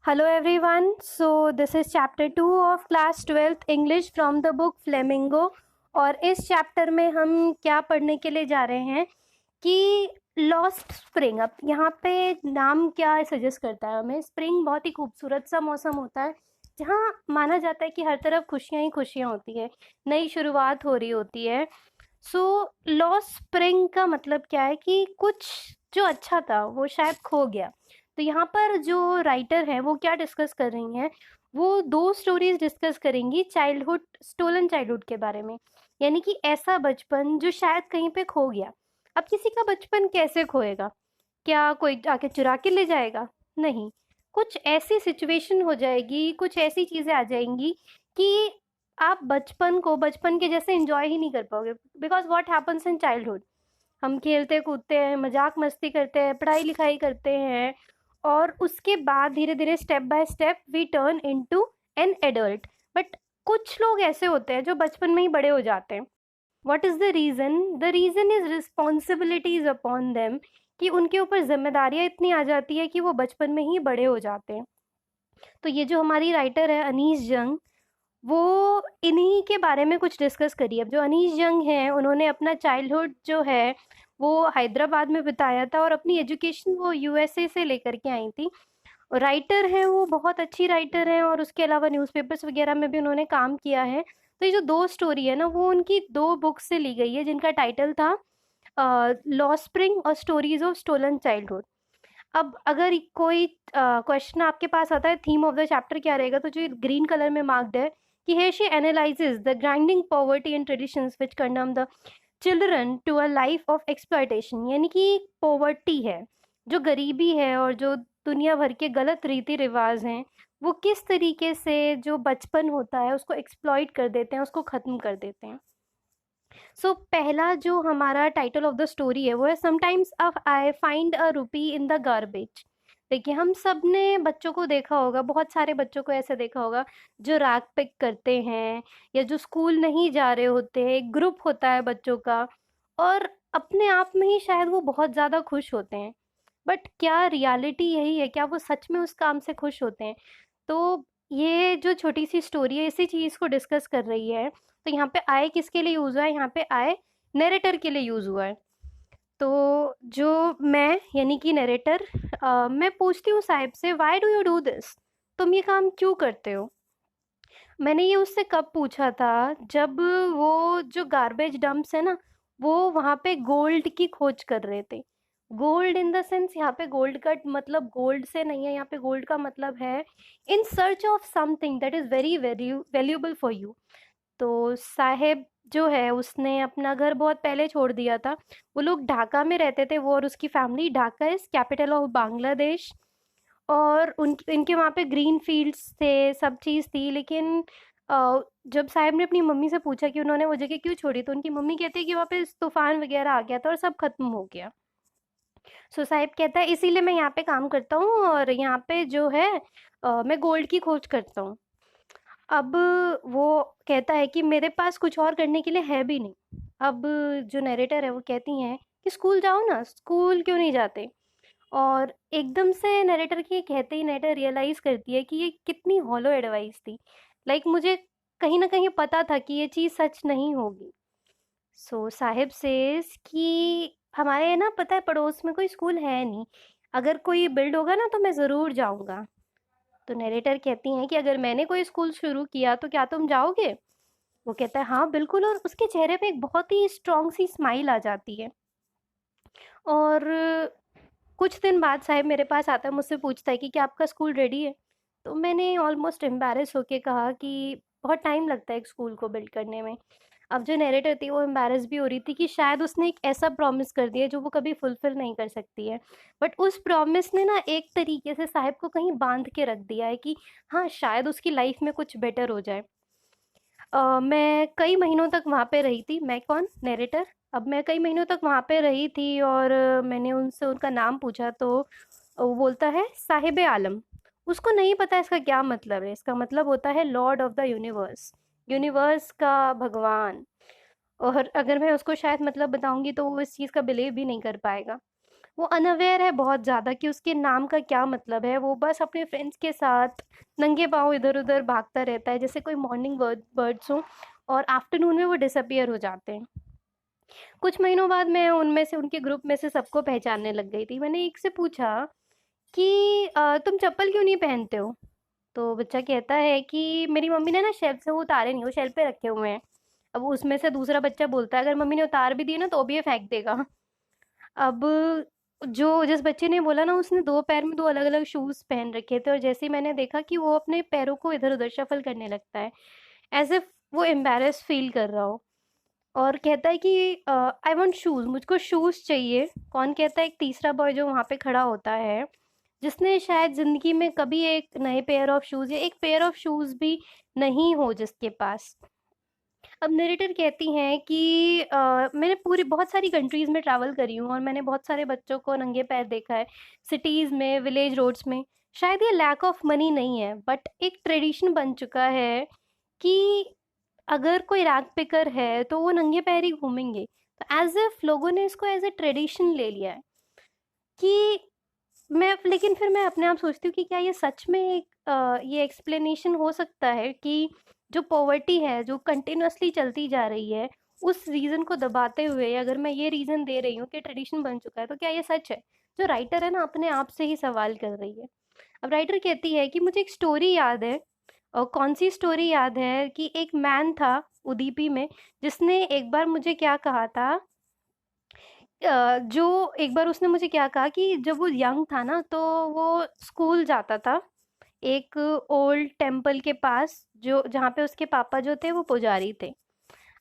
Hello everyone. So this is chapter 2 of class 12th English from the book Flamingo. और इस chapter में हम क्या पढ़ने के लिए जा रहे हैं कि लॉस्ट स्प्रिंग. अब यहाँ पे नाम क्या सजेस्ट करता है हमें. स्प्रिंग बहुत ही खूबसूरत सा मौसम होता है जहाँ माना जाता है कि हर तरफ खुशियाँ ही खुशियाँ होती है, नई शुरुआत हो रही होती है. सो लॉस्ट स्प्रिंग का मतलब क्या है कि कुछ जो अच्छा था वो शायद खो गया. तो यहाँ पर जो राइटर है वो क्या डिस्कस कर रही हैं, वो दो स्टोरीज डिस्कस करेंगी चाइल्डहुड, स्टोलन चाइल्डहुड के बारे में. यानी कि ऐसा बचपन जो शायद कहीं पे खो गया. अब किसी का बचपन कैसे खोएगा? क्या कोई आके चुरा के ले जाएगा? नहीं. कुछ ऐसी सिचुएशन हो जाएगी, कुछ ऐसी चीज़ें आ जाएंगी कि आप बचपन को बचपन के जैसे एंजॉय ही नहीं कर पाओगे. Because what happens in childhood, हम खेलते कूदते हैं, मजाक मस्ती करते हैं, पढ़ाई लिखाई करते हैं, और उसके बाद धीरे धीरे step by step we turn into an adult. But कुछ लोग ऐसे होते हैं जो बचपन में ही बड़े हो जाते हैं. What is the reason? The reason is responsibilities upon them, कि उनके ऊपर जिम्मेदारियाँ इतनी आ जाती है कि वो बचपन में ही बड़े हो जाते हैं. तो ये जो हमारी राइटर है अनीस जंग, वो इन्हीं के बारे में कुछ डिस्कस करी. अब जो अनीस जंग हैं उन्होंने अपना चाइल्डहुड जो है वो हैदराबाद में बिताया था, और अपनी एजुकेशन वो यूएसए से लेकर के आई थी. राइटर हैं, वो बहुत अच्छी राइटर हैं, और उसके अलावा न्यूज़पेपर्स वगैरह में भी उन्होंने काम किया है. तो ये जो दो स्टोरी है ना, वो उनकी दो बुक्स से ली गई है जिनका टाइटल था लॉ स्प्रिंग और स्टोरीज ऑफ स्टोलन चाइल्डहुड. अब अगर कोई क्वेश्चन आपके पास आता है थीम ऑफ द चैप्टर क्या रहेगा, तो जो ग्रीन कलर में मार्क्ड है कि here she analyzes the grinding poverty and traditions which condemn the children to a life of exploitation. यानी कि पॉवर्टी है, जो गरीबी है, और जो दुनिया भर के गलत रीति रिवाज हैं, वो किस तरीके से जो बचपन होता है उसको एक्सप्लॉइट कर देते हैं, उसको ख़त्म कर देते हैं. सो पहला जो हमारा टाइटल ऑफ द स्टोरी है वो है समटाइम्स आई फाइंड अ रूपी इन द गार्बेज. देखिए, हम सब ने बच्चों को देखा होगा, बहुत सारे बच्चों को ऐसे देखा होगा जो रैग पिक करते हैं, या जो स्कूल नहीं जा रहे होते हैं. एक ग्रुप होता है बच्चों का, और अपने आप में ही शायद वो बहुत ज़्यादा खुश होते हैं. बट क्या रियलिटी यही है? क्या वो सच में उस काम से खुश होते हैं? तो ये जो छोटी सी स्टोरी है इसी चीज़ को डिस्कस कर रही है. तो यहाँ पे आय किसके लिए यूज़ हुआ है? यहाँ पे आय नरेटर के लिए यूज़ हुआ है. तो जो मैं यानी कि नरेटर, मैं पूछती हूँ साहिब से, why do you do this? तुम ये काम क्यों करते हो? मैंने ये उससे कब पूछा था, जब वो जो गार्बेज डंप्स है ना, वो वहाँ पे गोल्ड की खोज कर रहे थे. गोल्ड इन द सेंस, यहाँ पे गोल्ड का मतलब गोल्ड से नहीं है, यहाँ पे गोल्ड का मतलब है in search of something that is very very valuable for you. तो साहेब जो है उसने अपना घर बहुत पहले छोड़ दिया था. वो लोग ढाका में रहते थे, वो और उसकी family. Dhaka is capital of Bangladesh. और उन इनके वहाँ पे ग्रीन फील्ड्स थे, सब चीज़ थी. लेकिन जब साहब ने अपनी मम्मी से पूछा कि उन्होंने वो जगह क्यों छोड़ी, तो उनकी मम्मी कहती है कि वहाँ पे तूफान वगैरह आ गया था और सब खत्म हो गया. सो साहिब कहता है इसीलिए मैं यहाँ पे काम करता हूँ, और यहाँ पे जो है मैं गोल्ड की खोज करता हूँ. अब वो कहता है कि मेरे पास कुछ और करने के लिए है भी नहीं. अब जो नरेटर है वो कहती हैं कि स्कूल जाओ ना, स्कूल क्यों नहीं जाते? और एकदम से नरेटर के कहते ही नरेटर रियलाइज़ करती है कि ये कितनी हॉलो एडवाइस थी. मुझे कहीं न कहीं पता था कि ये चीज़ सच नहीं होगी. सो साहिब सेज़ कि हमारे ना पता है पड़ोस में कोई स्कूल है नहीं. अगर कोई बिल्ड होगा ना तो मैं ज़रूर जाऊँगा. तो नरेटर कहती हैं कि अगर मैंने कोई स्कूल शुरू किया तो क्या तुम जाओगे? वो कहता है हाँ बिल्कुल, और उसके चेहरे पे एक बहुत ही स्ट्रॉन्ग सी स्माइल आ जाती है. और कुछ दिन बाद साहिब मेरे पास आता है, मुझसे पूछता है कि क्या आपका स्कूल रेडी है? तो मैंने ऑलमोस्ट एम्बैरेस होके कहा कि बहुत टाइम लगता है एक स्कूल को बिल्ड करने में. अब जो नरेटर थी वो एम्बैरेस भी हो रही थी कि शायद उसने एक ऐसा प्रॉमिस कर दिया जो वो कभी फुलफिल नहीं कर सकती है. बट उस प्रॉमिस ने ना एक तरीके से साहिब को कहीं बांध के रख दिया है कि हाँ, शायद उसकी लाइफ में कुछ बेटर हो जाए. मैं कई महीनों तक वहाँ पे रही थी. मैं कौन? नरेटर. अब मैं कई महीनों तक वहाँ पे रही थी, और मैंने उनसे उनका नाम पूछा तो वो बोलता है साहिब आलम. उसको नहीं पता इसका क्या मतलब है. इसका मतलब होता है Lord of the universe, universe का भगवान. और अगर मैं उसको शायद मतलब बताऊंगी तो वो इस चीज़ का बिलीव भी नहीं कर पाएगा. वो अनअवेयर है बहुत ज़्यादा कि उसके नाम का क्या मतलब है। वो बस अपने फ्रेंड्स के साथ नंगे पाँव इधर उधर भागता रहता है जैसे कोई मॉर्निंग बर्ड्स हो, और आफ्टरनून में वो डिसअपियर हो जाते हैं। कुछ महीनों बाद मैं उनमें से, उनके ग्रुप में से सबको पहचानने लग गई थी। मैंने एक से पूछा कि तुम चप्पल क्यों नहीं पहनते हो? तो बच्चा कहता है कि मेरी मम्मी ने ना शेल्फ से वो उतारे नहीं, वो शेल्फ पे रखे हुए हैं। अब उसमें से दूसरा बच्चा बोलता है अगर मम्मी ने उतार भी दिए ना तो भी ये फेंक देगा। अब जो जिस बच्चे ने बोला ना, उसने दो पैर में दो अलग अलग शूज पहन रखे थे, और जैसे ही मैंने देखा कि वो अपने पैरों को इधर उधर शफल करने लगता है, एज इफ वो एम्बेरस फील कर रहा हो, और कहता है कि आई वांट शूज, मुझको शूज चाहिए। कौन कहता है? एक तीसरा बॉय जो वहाँ पे खड़ा होता है, जिसने शायद जिंदगी में कभी एक नए पेयर ऑफ शूज या एक पेयर ऑफ शूज भी नहीं हो जिसके पास। अब नरेटर कहती हैं कि मैंने पूरी बहुत सारी कंट्रीज में ट्रैवल करी हूँ और मैंने बहुत सारे बच्चों को नंगे पैर देखा है, सिटीज में, विलेज रोड्स में। शायद ये लैक ऑफ मनी नहीं है, बट एक ट्रेडिशन बन चुका है कि अगर कोई रैग पिकर है तो वो नंगे पैर ही घूमेंगे। तो एज इफ लोगों ने इसको एज ए ट्रेडिशन ले लिया है कि मैं, लेकिन फिर मैं अपने आप सोचती हूँ कि क्या ये सच में एक ये एक्सप्लेनेशन हो सकता है कि जो पॉवर्टी है जो कंटिन्यूअसली चलती जा रही है, उस रीज़न को दबाते हुए अगर मैं ये रीज़न दे रही हूँ कि ट्रेडिशन बन चुका है, तो क्या ये सच है? जो राइटर है ना, अपने आप से ही सवाल कर रही है। अब राइटर कहती है कि मुझे एक स्टोरी याद है। और कौन सी स्टोरी याद है? कि एक मैन था उदीपी में, जिसने एक बार मुझे क्या कहा था, जो एक बार उसने मुझे क्या कहा कि जब वो यंग था ना तो वो स्कूल जाता था एक ओल्ड टेम्पल के पास, जो जहाँ पे उसके पापा जो थे वो पुजारी थे।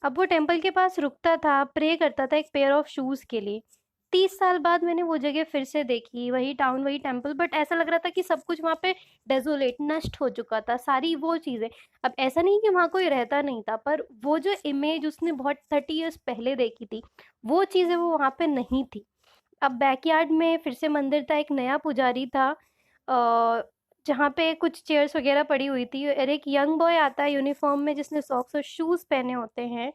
अब वो टेम्पल के पास रुकता था, प्रे करता था एक पेयर ऑफ शूज के लिए। 30 साल बाद मैंने वो जगह फिर से देखी, वही टाउन वही टेम्पल, बट ऐसा लग रहा था कि सब कुछ वहाँ पे डेजोलेट, नष्ट हो चुका था, सारी वो चीज़ें। अब ऐसा नहीं कि वहाँ कोई रहता नहीं था, पर वो जो इमेज उसने बहुत 30 ईयर्स पहले देखी थी, वो चीज़ें वो वहाँ पे नहीं थी। अब बैकयार्ड में फिर से मंदिर था, एक नया पुजारी था, जहाँ पे कुछ चेयर्स वगैरह पड़ी हुई थी, और एक यंग बॉय आता है यूनिफॉर्म में, जिसने सॉक्स और शूज़ पहने होते हैं,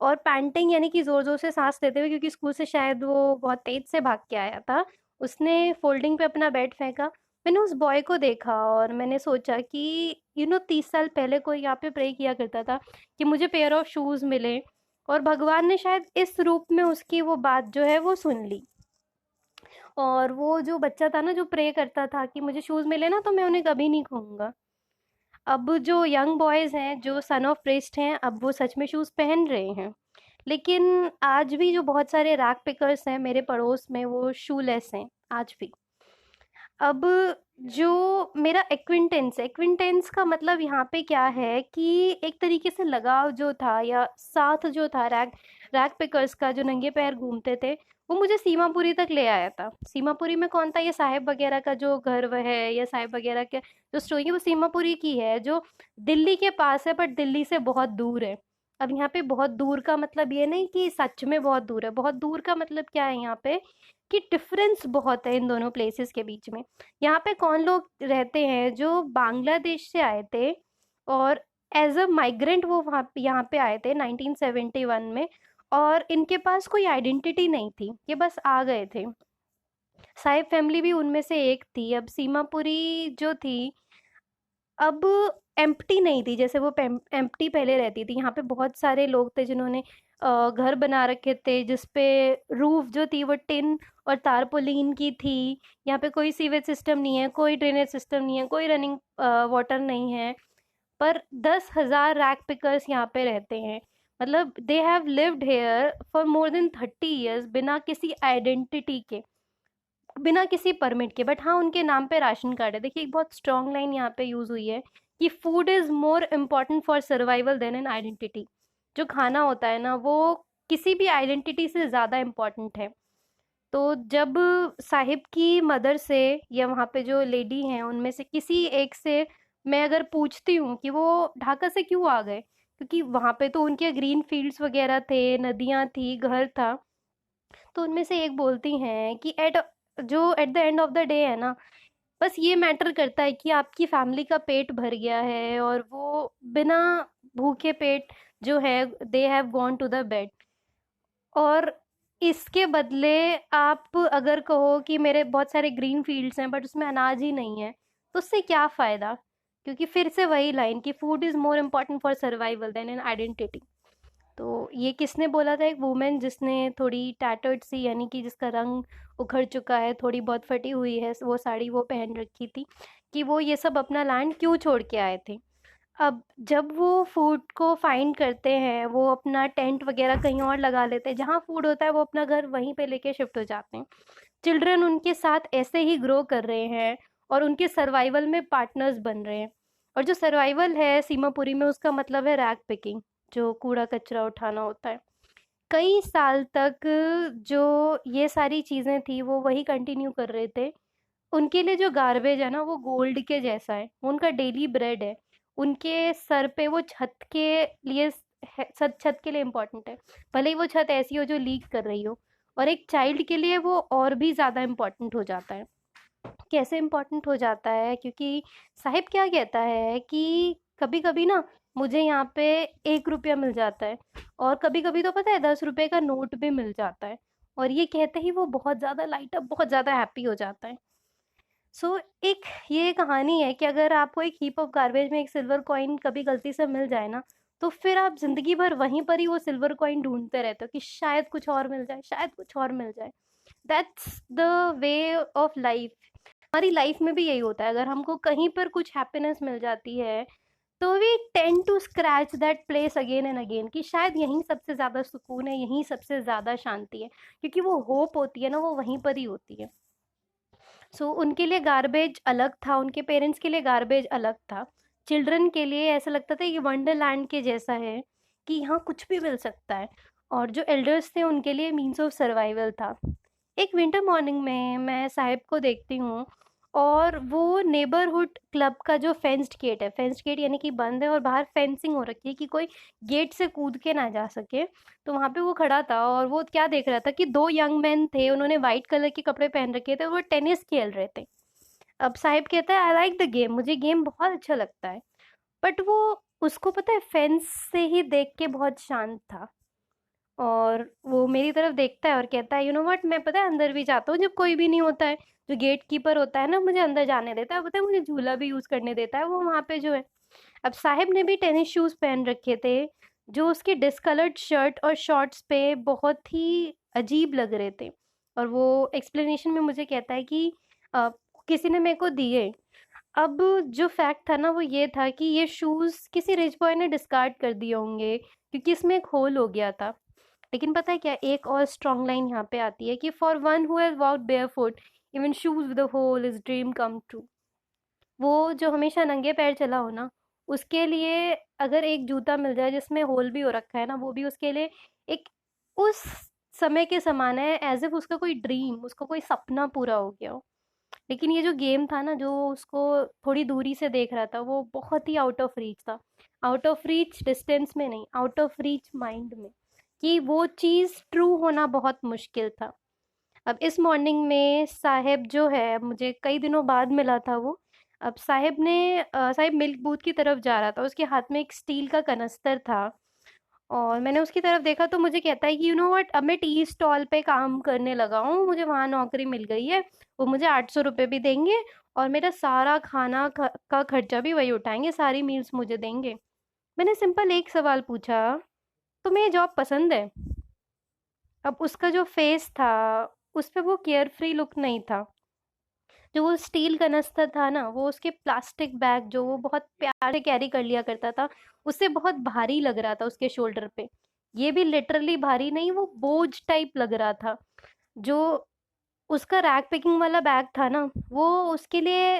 और पैंटिंग यानी कि ज़ोर ज़ोर से सांस लेते हुए, क्योंकि स्कूल से शायद वो बहुत तेज से भाग के आया था। उसने फोल्डिंग पे अपना बेड फेंका। मैंने उस बॉय को देखा और मैंने सोचा कि 30 साल पहले कोई यहाँ पे प्रे किया करता था कि मुझे पेयर ऑफ शूज़ मिले, और भगवान ने शायद इस रूप में उसकी वो बात जो है वो सुन ली। और वो जो बच्चा था ना, जो प्रे करता था कि मुझे शूज़ मिले ना तो मैं उन्हें कभी नहीं कहूँगा। अब जो यंग बॉयज़ हैं, जो सन ऑफ प्रीस्ट हैं, अब वो सच में शूज़ पहन रहे हैं। लेकिन आज भी जो बहुत सारे रैग पिकर्स हैं मेरे पड़ोस में, वो शूलेस हैं आज भी। अब जो मेरा एक्विंटेंस है, एक्विंटेंस का मतलब यहाँ पे क्या है कि एक तरीके से लगाव जो था या साथ जो था रैग रैग पिकर्स का, जो नंगे पैर घूमते थे, वो मुझे सीमापुरी तक ले आया था। सीमापुरी में कौन था? ये साहिब वगैरह का जो घर वह है, या साहिब वगैरह के जो स्टोरी है, वो सीमापुरी की है, जो दिल्ली के पास है, बट दिल्ली से बहुत दूर है। अब यहाँ पे बहुत दूर का मतलब ये नहीं कि सच में बहुत दूर है, बहुत दूर का मतलब क्या है यहाँ पे, कि डिफरेंस बहुत है इन दोनों प्लेसेस के बीच में। यहाँ पे कौन लोग रहते हैं? जो बांग्लादेश से आए थे, और एज अ माइग्रेंट वो वहाँ यहाँ पे आए थे 1971 में, और इनके पास कोई आइडेंटिटी नहीं थी, ये बस आ गए थे। साहिब फैमिली भी उनमें से एक थी। अब सीमापुरी जो थी, अब एम्प्टी नहीं थी जैसे वो एम्प्टी पहले रहती थी। यहाँ पे बहुत सारे लोग थे जिन्होंने घर बना रखे थे, जिसपे रूफ जो थी वो टिन और तारपोलिन की थी। यहाँ पे कोई सीवेज सिस्टम नहीं है, कोई ड्रेनेज सिस्टम नहीं है, कोई रनिंग वाटर नहीं है। पर 10,000 रैक पिकर्स यहाँ पे रहते हैं। मतलब they have lived here for more than 30 years, बिना किसी आइडेंटिटी के, बिना किसी परमिट के, बट हाँ उनके नाम पे राशन कार्ड है। देखिए, एक बहुत स्ट्रॉन्ग लाइन यहाँ पे यूज हुई है कि food is more important for survival than an identity. जो खाना होता है ना, वो किसी भी आइडेंटिटी से ज़्यादा इम्पॉर्टेंट है। तो जब साहिब की मदर से, या वहाँ पे जो लेडी हैं उनमें से किसी एक से मैं अगर पूछती हूँ कि वो ढाका से क्यों आ गए, क्योंकि वहाँ पे तो उनके ग्रीन फील्ड्स वगैरह थे, नदियाँ थी, घर था, तो उनमें से एक बोलती हैं कि at the end of the day है ना, बस ये मैटर करता है कि आपकी फैमिली का पेट भर गया है, और वो बिना भूखे पेट जो है, they have gone to the bed. और इसके बदले आप अगर कहो कि मेरे बहुत सारे ग्रीन फील्ड्स हैं बट उसमें अनाज ही नहीं है, तो उससे क्या फ़ायदा? क्योंकि फिर से वही लाइन कि food is more important for survival than an identity. तो ये किसने बोला था? एक वुमेन जिसने थोड़ी टैटर्ड सी, यानी कि जिसका रंग उखड़ चुका है, थोड़ी बहुत फटी हुई है वो साड़ी वो पहन रखी थी, कि वो ये सब अपना लैंड क्यों छोड़ के आए थे। अब जब वो फूड को फाइंड करते हैं, वो अपना टेंट वगैरह कहीं और लगा लेते हैं, जहाँ फूड होता है वो अपना घर वहीं पे लेके शिफ्ट हो जाते हैं। चिल्ड्रन उनके साथ ऐसे ही ग्रो कर रहे हैं और उनके सर्वाइवल में पार्टनर्स बन रहे हैं। और जो सर्वाइवल है सीमापुरी में, उसका मतलब है रैग पिकिंग, जो कूड़ा कचरा उठाना होता है। कई साल तक जो ये सारी चीज़ें थी वो वही कंटिन्यू कर रहे थे। उनके लिए जो गार्बेज है ना वो गोल्ड के जैसा है, वो उनका डेली ब्रेड है। उनके सर पे वो छत के लिए छत छत के लिए इम्पोर्टेंट है, भले ही वो छत ऐसी हो जो लीक कर रही हो। और एक चाइल्ड के लिए वो और भी ज़्यादा इम्पोर्टेंट हो जाता है। कैसे इम्पोर्टेंट हो जाता है? क्योंकि साहिब क्या कहता है कि कभी कभी ना मुझे यहाँ पे 1 रुपया मिल जाता है, और कभी कभी तो पता है 10 रुपए का नोट भी मिल जाता है। और ये कहते ही वो बहुत ज़्यादा लाइट अप, बहुत ज़्यादा हैप्पी हो जाता है। सो एक ये कहानी है कि अगर आपको एक हीप ऑफ गार्बेज में एक सिल्वर कॉइन कभी गलती से मिल जाए ना, तो फिर आप जिंदगी भर वहीं पर ही वो सिल्वर कॉइन ढूंढते रहते हो कि शायद कुछ और मिल जाए, शायद कुछ और मिल जाए। That's the way of life. हमारी लाइफ में भी यही होता है, अगर हमको कहीं पर कुछ हैप्पीनेस मिल जाती है तो we tend to scratch that place again and again, कि शायद यहीं सबसे ज़्यादा सुकून है, यहीं सबसे ज़्यादा शांति है, क्योंकि वो होप होती है ना, वो वहीं पर ही होती है। सो उनके लिए गार्बेज अलग था, उनके पेरेंट्स के लिए गार्बेज अलग था। चिल्ड्रन के लिए ऐसा लगता था कि वंडरलैंड के जैसा है, कि यहाँ कुछ भी मिल सकता है। और जो एल्डर्स थे उनके लिए मीन्स ऑफ सर्वाइवल था। एक विंटर मॉर्निंग में मैं साहिब को देखती हूँ, और वो नेबरहुड क्लब का जो फेंस्ड गेट है, फेंस्ड गेट यानी कि बंद है और बाहर फेंसिंग हो रखी है कि कोई गेट से कूद के ना जा सके, तो वहाँ पे वो खड़ा था और वो क्या देख रहा था कि 2 यंग मैन थे, उन्होंने वाइट कलर के कपड़े पहन रखे थे और वो टेनिस खेल रहे थे। अब साहिब कहता है आई लाइक द गेम, मुझे गेम बहुत अच्छा लगता है। बट वो, उसको पता है फेंस से ही देख के बहुत शांत था। और वो मेरी तरफ देखता है और कहता है यू नो व्हाट, मैं पता है अंदर भी जाता हूँ जब कोई भी नहीं होता है। जो गेट कीपर होता है ना, मुझे अंदर जाने देता है, पता है मुझे झूला भी यूज़ करने देता है वो वहाँ पे जो है। अब साहिब ने भी टेनिस शूज़ पहन रखे थे, जो उसके डिस्कलर्ड शर्ट और शॉर्ट्स पे बहुत ही अजीब लग रहे थे। और वो एक्सप्लेनेशन में मुझे कहता है कि अ, किसी ने मेरे को दिए। अब जो फैक्ट था ना वो ये था कि ये शूज़ किसी रिच बॉय ने डिस्कार्ड कर दिए होंगे, क्योंकि इसमें एक होल हो गया था। लेकिन पता है क्या, एक और स्ट्रॉन्ग लाइन यहाँ पे आती है कि for one who has walked barefoot even shoes with a hole is dream come true. वो जो हमेशा नंगे पैर चला हो ना, उसके लिए अगर एक जूता मिल जाए जिसमें होल भी हो रखा है ना, वो भी उसके लिए एक उस समय के समान है, एज इफ उसका कोई ड्रीम, उसका कोई सपना पूरा हो गया हो। लेकिन ये जो गेम था ना, जो उसको थोड़ी दूरी से देख रहा था, वो बहुत ही आउट ऑफ रीच था। आउट ऑफ रीच डिस्टेंस में नहीं, आउट ऑफ रीच माइंड में, कि वो चीज़ ट्रू होना बहुत मुश्किल था। अब इस मॉर्निंग में साहिब जो है, मुझे कई दिनों बाद मिला था वो। अब साहिब मिल्क बूथ की तरफ जा रहा था, उसके हाथ में एक स्टील का कनस्तर था। और मैंने उसकी तरफ देखा तो मुझे कहता है कि यू नो व्हाट, अब मैं टी स्टॉल पे काम करने लगा हूँ, मुझे वहाँ नौकरी मिल गई है। वो मुझे 800 रुपये भी देंगे, और मेरा सारा का खर्चा भी वही उठाएंगे, सारी मील्स मुझे देंगे। मैंने सिंपल एक सवाल पूछा, तुम्हें ये जॉब पसंद है? अब उसका जो फेस था, उस पे वो केयर फ्री लुक नहीं था। जो वो स्टील कनस्तर था ना, वो उसके प्लास्टिक बैग जो वो बहुत प्यार से कैरी कर लिया करता था, उससे बहुत भारी लग रहा था उसके शोल्डर पे। ये भी लिटरली भारी नहीं, वो बोझ टाइप लग रहा था। जो उसका रैक पिकिंग वाला बैग था ना, वो उसके लिए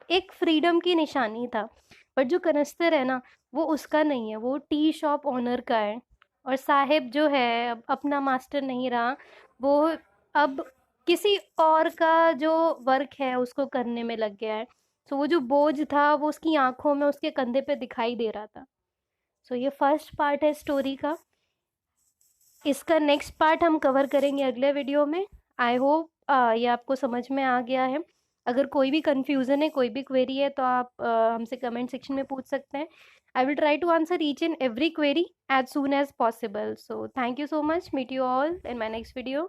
एक फ्रीडम की निशानी था। बट जो कनस्तर है ना, वो उसका नहीं है, वो टी शॉप ओनर का है। और साहिब जो है अब अपना मास्टर नहीं रहा, वो अब किसी और का जो वर्क है उसको करने में लग गया है। सो वो जो बोझ था वो उसकी आंखों में, उसके कंधे पे दिखाई दे रहा था। सो ये फर्स्ट पार्ट है स्टोरी का। इसका नेक्स्ट पार्ट हम कवर करेंगे अगले वीडियो में। आई होप ये आपको समझ में आ गया है। अगर कोई भी कन्फ्यूज़न है, कोई भी क्वेरी है, तो आप हमसे कमेंट सेक्शन में पूछ सकते हैं. I will try to answer each and every query as soon as possible. So thank you so much. Meet you all in my next video.